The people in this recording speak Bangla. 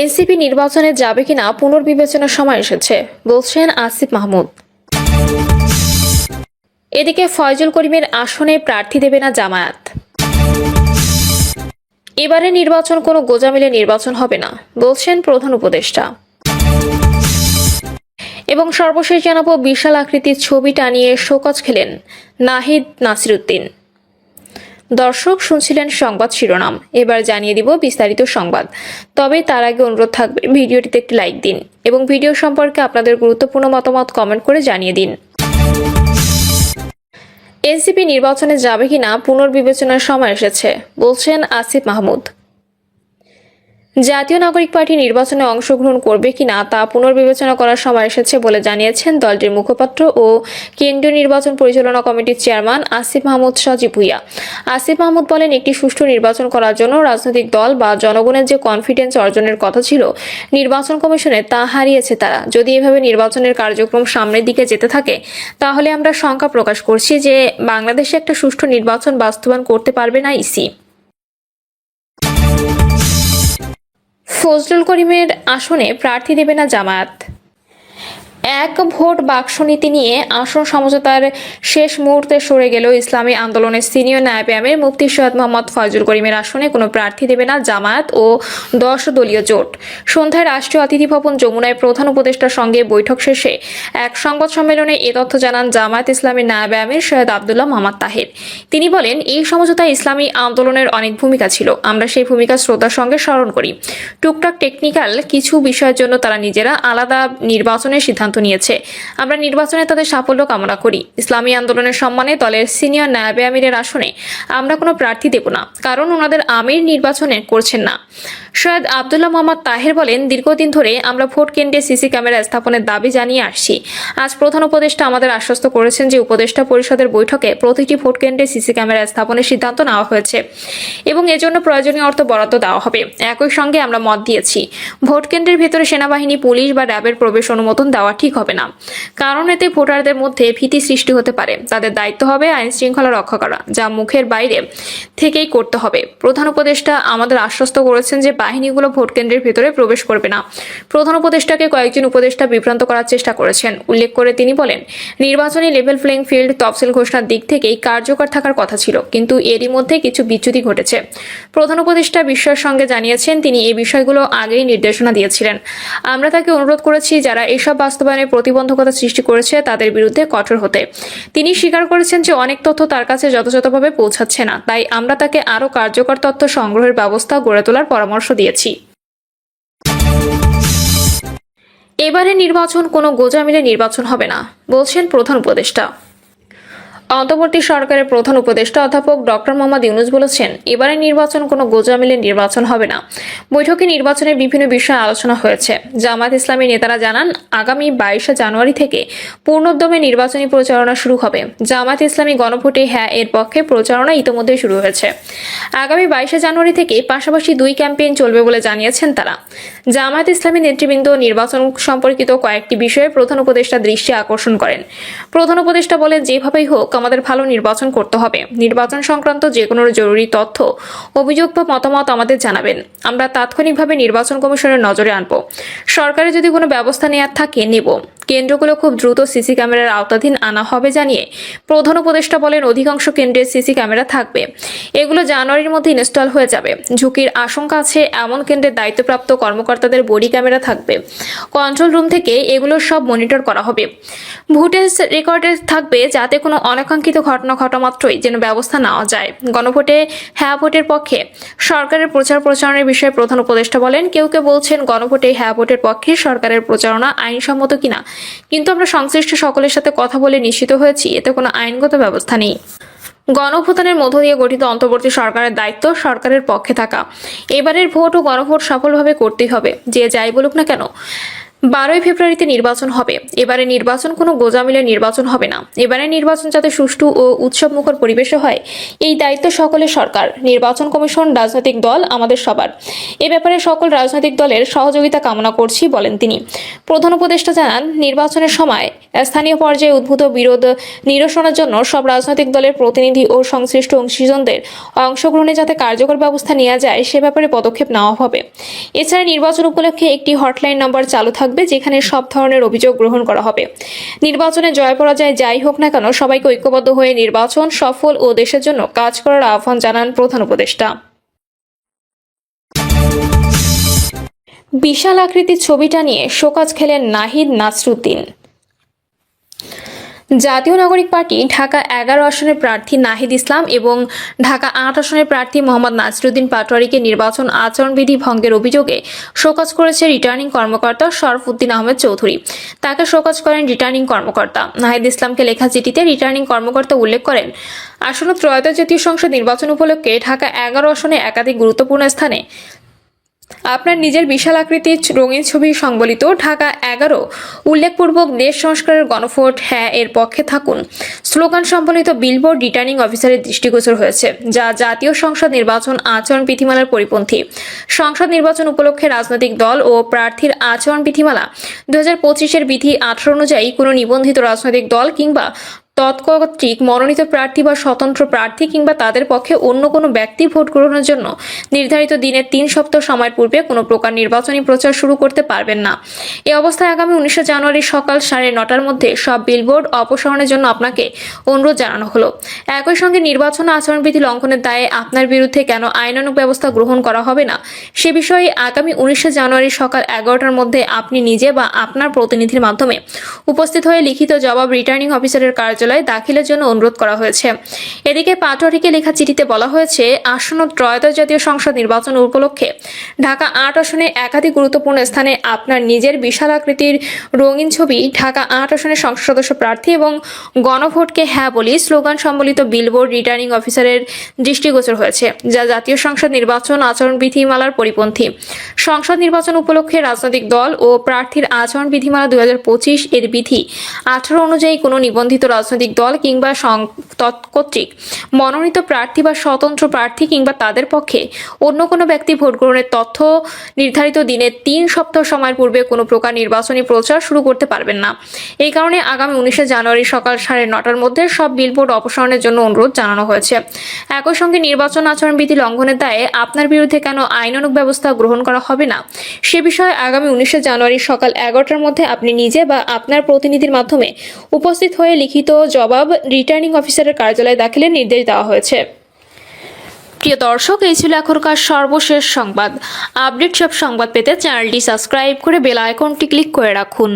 এনসিপি নির্বাচনে যাবে কিনা পুনর্বিবেচনার সময় এসেছে বলছেন আসিফ মাহমুদ। এদিকে ফয়জুল করিমের আসনে প্রার্থী দেবে না জামায়াত। এবারে নির্বাচন কোনো গোজামিলে নির্বাচন হবে না বলছেন প্রধান উপদেষ্টা। এবং সর্বশেষ জানাবো বিশাল আকৃতির ছবি টানিয়ে শোকজ খেলেন নাহিদ নাসিরউদ্দিন। দর্শক শুনছিলেন সংবাদ শিরোনাম, এবার জানিয়ে দিব বিস্তারিত সংবাদ। তবে তার আগে অনুরোধ থাকবে ভিডিওটিতে একটি লাইক দিন এবং ভিডিও সম্পর্কে আপনাদের গুরুত্বপূর্ণ মতামত কমেন্ট করে জানিয়ে দিন। এনসিপি নির্বাচনে যাবে কিনা পুনর্বিবেচনার সময় এসেছে বলছেন আসিফ মাহমুদ। জাতীয় নাগরিক পার্টি নির্বাচনে অংশগ্রহণ করবে কিনা তা পুনর্বিবেচনা করার সময় এসেছে বলে জানিয়েছেন দলটির মুখপাত্র ও কেন্দ্রীয় নির্বাচন পরিচালনা কমিটির চেয়ারম্যান আসিফ মাহমুদ সজীব ভুইয়া। আসিফ মাহমুদ বলেন, একটি সুষ্ঠু নির্বাচন করার জন্য রাজনৈতিক দল বা জনগণের যে কনফিডেন্স অর্জনের কথা ছিল নির্বাচন কমিশনে তা হারিয়েছে তারা। যদি এভাবে নির্বাচনের কার্যক্রম সামনের দিকে যেতে থাকে তাহলে আমরা শঙ্কা প্রকাশ করছি যে বাংলাদেশে একটা সুষ্ঠু নির্বাচন বাস্তবায়ন করতে পারবে না ইসি। ফজলুল করিমের আসনে প্রার্থী দেবে না জামায়াত। এক ভোট বাক্স নীতি নিয়ে আসন সমঝোতার শেষ মুহূর্তে সরে গেল ইসলামী আন্দোলনের সিনিয়র নায়েবে আমির মুফতি সৈয়দ মোহাম্মদ ফয়জুল করিমের আসনে কোনো প্রার্থী দেবে না জামায়াত ও 10 দলীয় জোট। সন্ধ্যায় রাষ্ট্রীয় অতিথি ভবন যমুনায় প্রধান উপদেষ্টার সঙ্গে বৈঠক শেষে এক সংবাদ সম্মেলনে এ তথ্য জানান জামায়াত ইসলামীর নায়েবে আমির সৈয়দ আব্দুল্লাহ মোহাম্মদ তাহের। তিনি বলেন, এই সমঝোতায় ইসলামী আন্দোলনের অনেক ভূমিকা ছিল, আমরা সেই ভূমিকা শ্রদ্ধার সঙ্গে স্মরণ করি। টুকটাক টেকনিক্যাল কিছু বিষয়ের জন্য তারা নিজেরা আলাদা নির্বাচনের সিদ্ধান্ত নিয়েছে, আমরা নির্বাচনে তাদের সাফল্য কামনা করি। ইসলামী আন্দোলনের সম্মানে দলের সিনিয়র নায়েবে আমিরের আসনে আমরা কোনো প্রার্থী দেব না, কারণ ওনাদের আমির নির্বাচনে করছেন না। সৈয়দ আব্দুল্লাহ মোহাম্মদ তাহের বলেন, দীর্ঘদিন ধরে আমরা ভোট কেন্দ্রে সিসি ক্যামেরা স্থাপনের দাবি জানিয়ে আসছি। আজ প্রধান উপদেষ্টা আমাদের আশ্বস্ত করেছেন যে উপদেষ্টা পরিষদের বৈঠকে প্রতিটি ভোট কেন্দ্রে সিসি ক্যামেরা স্থাপনের সিদ্ধান্ত নেওয়া হয়েছে এবং এজন্য প্রয়োজনীয় অর্থ বরাদ্দ দেওয়া হবে। একই সঙ্গে আমরা মত দিয়েছি, ভোট কেন্দ্রের ভেতরে সেনাবাহিনী, পুলিশ বা র্যাবের প্রবেশ অনুমোদন দেওয়া ঠিক হবে না, কারণ এতে ভোটারদের মধ্যে ভীতি সৃষ্টি হতে পারে। তাদের দায়িত্ব হবে আইন শৃঙ্খলা রক্ষা করা, যা মুখের বাইরে থেকেই করতে হবে। প্রধান উপদেষ্টা আমাদের আশ্বস্ত করেছেন যে বাহিনীগুলো ভোট কেন্দ্রের ভেতরে প্রবেশ করবে না। প্রধান উপদেষ্টাকে কয়েকজন উপদেষ্টা বিভ্রান্ত করার চেষ্টা করেছেন উল্লেখ করে তিনি বলেন, নির্বাচনী লেভেল প্লেইং ফিল্ড তফসিল ঘোষণার দিক থেকেই কার্যকর থাকার কথা ছিল, কিন্তু এরই মধ্যে কিছু বিচ্যুতি ঘটেছে। প্রধান উপদেষ্টা বিস্ময়ের সঙ্গে জানিয়েছেন তিনি এই বিষয়গুলো আগেই নির্দেশনা দিয়েছিলেন। আমরা তাকে অনুরোধ করেছি যারা এসব বাস্তবায়নে প্রতিবন্ধকতা সৃষ্টি করেছে তাদের বিরুদ্ধে কঠোর হতে। তিনি স্বীকার করেছেন যে অনেক তথ্য তার কাছে যথাযথভাবে পৌঁছাচ্ছে না, তাই আমরা তাকে আরও কার্যকর তথ্য সংগ্রহের ব্যবস্থা গড়ে তোলার পরামর্শ দিয়েছি। এবারে নির্বাচন কোনো গোজামিলে নির্বাচন হবে না বলছেন প্রধান উপদেষ্টা। অন্তর্বর্তী সরকারের প্রধান উপদেষ্টা অধ্যাপক ডক্টর মোহাম্মদ ইউনূস বলেছেন, এবারে নির্বাচন কোনো গোজামিলে নির্বাচন হবে না। বৈঠকে নির্বাচনের বিভিন্ন বিষয়ে আলোচনা হয়েছে। জামায়াত ইসলামী নেতারা জানান, আগামী 22 জানুয়ারি থেকে পূর্ণোদ্যমে নির্বাচনী প্রচারণা শুরু হবে। জামায়াত ইসলামী গণভোটে হ্যাঁ এর পক্ষে প্রচারণা ইতোমধ্যেই শুরু হয়েছে। আগামী 22 জানুয়ারি থেকে পাশাপাশি 2 ক্যাম্পেইন চলবে বলে জানিয়েছেন তারা। জামায়াত ইসলামী নেতৃবৃন্দ নির্বাচন সম্পর্কিত কয়েকটি বিষয়ে প্রধান উপদেষ্টা দৃষ্টি আকর্ষণ করেন। প্রধান উপদেষ্টা বলেন, যেভাবেই হোক আমাদের ভালো নির্বাচন করতে হবে। নির্বাচন সংক্রান্ত যে কোনো জরুরি তথ্য, অভিযোগ বা মতামত আমাদের জানাবেন, আমরা তাৎক্ষণিকভাবে নির্বাচন কমিশনের নজরে আনব। সরকারের যদি কোনো ব্যবস্থা নেওয়ার থাকে নেব। কেন্দ্রগুলো খুব দ্রুত সিসি ক্যামেরার আওতাধীন আনা হবে জানিয়ে প্রধান উপদেষ্টা বলেন, অধিকাংশ কেন্দ্রে সিসি ক্যামেরা থাকবে, এগুলো জানুয়ারির মধ্যে ইনস্টল হয়ে যাবে। ঝুঁকির আশঙ্কা আছে এমন কেন্দ্রের দায়িত্বপ্রাপ্ত কর্মকর্তাদের বডি ক্যামেরা থাকবে। কন্ট্রোল রুম থেকে এগুলো সব মনিটর করা হবে। ভোটের রেকর্ডে থাকবে যাতে কোনো অনাকাঙ্ক্ষিত ঘটনা ঘটা মাত্রই যেন ব্যবস্থা নেওয়া যায়। গণভোটে হ্যাঁ ভোটের পক্ষে সরকারের প্রচারের বিষয়ে প্রধান উপদেষ্টা বলেন, কেউ কেউ বলছেন গণভোটে হ্যাঁ ভোটের পক্ষে সরকারের প্রচারণা আইনসম্মত কিনা, কিন্তু আমরা সংশ্লিষ্ট সকলের সাথে কথা বলে নিশ্চিত হয়েছি এতে কোনো আইনগত ব্যবস্থা নেই। গণঅভ্যুত্থানের মধ্য দিয়ে গঠিত অন্তর্বর্তী সরকারের দায়িত্ব সরকারের পক্ষে থাকা। এবারের ভোট ও গণভোট সফলভাবে করতেই হবে, যে যাই বলুক না কেন। 12ই ফেব্রুয়ারিতে নির্বাচন হবে। এবারে নির্বাচন কোনো গোজামিলের নির্বাচন হবে না। এবারে নির্বাচন যাতে সুষ্ঠু ও উৎসবমুখর পরিবেশে হয়, এই দায়িত্ব সকলের সরকার, নির্বাচন কমিশন, রাজনৈতিক দল, আমাদের সবার। এ ব্যাপারে সকল রাজনৈতিক দলের সহযোগিতা কামনা করছি বলেন তিনি। প্রধান উপদেষ্টা জানান, নির্বাচনের সময় স্থানীয় পর্যায়ে উদ্ভূত বিরোধ নিরসনের জন্য সব রাজনৈতিক দলের প্রতিনিধি ও সংশ্লিষ্ট অংশীজনদের অংশগ্রহণে যাতে কার্যকর ব্যবস্থা নেওয়া যায় সে ব্যাপারে পদক্ষেপ নেওয়া হবে। এছাড়া নির্বাচন উপলক্ষে একটি হটলাইন নম্বর চালু থাকবে, যেখানে সব ধরনের অভিযোগ গ্রহণ করা হবে। নির্বাচনে জয় পরাজয় যাই হোক না কেন, সবাইকে ঐক্যবদ্ধ হয়ে নির্বাচন সফল ও দেশের জন্য কাজ করার আহ্বান জানান প্রধান উপদেষ্টা। বিশাল আকৃতির ছবিটা নিয়ে শোকজ খেলেন নাহিদ নাসরুদ্দিন। জাতীয় নাগরিক পার্টি ঢাকা 11 আসনের প্রার্থী নাহিদ ইসলাম এবং ঢাকা 8 আসনের প্রার্থী মোহাম্মদ নাসিরুদ্দিন পাটোয়ারিকে নির্বাচন আচরণবিধি ভঙ্গের অভিযোগে শোকজ করেছে রিটার্নিং কর্মকর্তা শরফুদ্দিন আহমেদ চৌধুরী। তাকে শোকজ করেন রিটার্নিং কর্মকর্তা। নাহিদ ইসলামকে লেখা চিঠিতে রিটার্নিং কর্মকর্তা উল্লেখ করেন, আসন্ন ত্রয়োদশ জাতীয় সংসদ নির্বাচন উপলক্ষে ঢাকা 11 আসনে একাধিক গুরুত্বপূর্ণ স্থানে আপনার নিজের বিশাল আকৃতির রঙিন ছবি সংবলিত ঢাকা 11 উল্লেখপূর্বক দেশ সংস্কারের গণভোট হ্যাঁ এর পক্ষে থাকুন স্লোগান সম্বলিত বিলবোর্ড রিটার্নিং অফিসারের দৃষ্টিগোচর হয়েছে, যা জাতীয় সংসদ নির্বাচন আচরণ বিধিমালার পরিপন্থী। সংসদ নির্বাচন উপলক্ষে রাজনৈতিক দল ও প্রার্থীর আচরণ বিধিমালা 2025-এর বিধি 18 অনুযায়ী কোনো নিবন্ধিত রাজনৈতিক দল কিংবা তৎকর্তৃক মনোনীত প্রার্থী বা স্বতন্ত্র প্রার্থী কিংবা তাদের পক্ষে অন্য কোনো ব্যক্তি ভোট গ্রহণের জন্য নির্ধারিত দিনের 3 সপ্তাহ সময়ের পূর্বে কোনো প্রকার নির্বাচনী প্রচার শুরু করতে পারবেন না। এই অবস্থায় আগামী 19 জানুয়ারি সকাল 9:30টার মধ্যে সব বিলবোর্ড অপসারণের জন্য আপনাকে অনুরোধ জানানো হলো। একই সঙ্গে নির্বাচন আচরণবিধি লঙ্ঘনের দায়ে আপনার বিরুদ্ধে কেন আইনানুগ ব্যবস্থা গ্রহণ করা হবে না সে বিষয়ে আগামী 19 জানুয়ারি সকাল 11টার মধ্যে আপনি নিজে বা আপনার প্রতিনিধির মাধ্যমে উপস্থিত হয়ে লিখিত জবাব রিটার্নিং অফিসারের কার্যালয়ে দাখিলের জন্য অনুরোধ করা হয়েছে। এদিকে পাটোয়ারিকে লেখা চিঠিতে বলা হয়েছে, আসন্ন ত্রয়োদশ জাতীয় সংসদ নির্বাচন উপলক্ষে ঢাকা 8 আসনে একাধিক গুরুত্বপূর্ণ স্থানে আপনার নিজের বিশাল আকৃতির রঙিন ছবি ঢাকা 8 আসনের সংসদ সদস্য প্রার্থী এবং গণভোটকে হ্যাঁ বলি স্লোগান সম্বলিত বিলবোর্ড রিটার্নিং অফিসারের দৃষ্টিগোচর হয়েছে, যা জাতীয় সংসদ নির্বাচন আচরণ বিধিমালার পরিপন্থী। সংসদ নির্বাচন উপলক্ষে রাজনৈতিক দল ও প্রার্থীর আচরণ বিধিমালা 2025 এর বিধি 18 অনুযায়ী কোনো নিবন্ধিত রাজনৈতিক দল কিংবা তৎকর্তৃক মনোনীত প্রার্থী বা স্বতন্ত্র প্রার্থী কিংবা তাদের পক্ষে অন্য কোনো ব্যক্তি ভোট গ্রহণের তথ্য নির্ধারিত দিনের 3 সপ্তাহ সময়ের পূর্বে কোনো প্রকার নির্বাচনী প্রচার শুরু করতে পারবেন না। এই কারণে আগামী 19 জানুয়ারি সকাল 9:30টার মধ্যে সব বিলবোর্ড অপসারণের জন্য অনুরোধ জানানো হয়েছে। একই সঙ্গে নির্বাচন আচরণবিধি লঙ্ঘনের দায়ে আপনার বিরুদ্ধে কেন আইনানুগ ব্যবস্থা গ্রহণ করা হবে না সে বিষয়ে আগামী 19 জানুয়ারি সকাল 11টার মধ্যে আপনি নিজে বা আপনার প্রতিনিধির মাধ্যমে উপস্থিত হয়ে লিখিত জবাব রিটার্নিং অফিসারের কার্যালয়ে দাখিলের নির্দেশ দেওয়া হয়েছে। প্রিয় দর্শক, এই ছিল এখনকার সর্বশেষ সংবাদ। আপডেট সব সংবাদ পেতে চ্যানেলটি সাবস্ক্রাইব করে বেল আইকনটি ক্লিক করে রাখুন।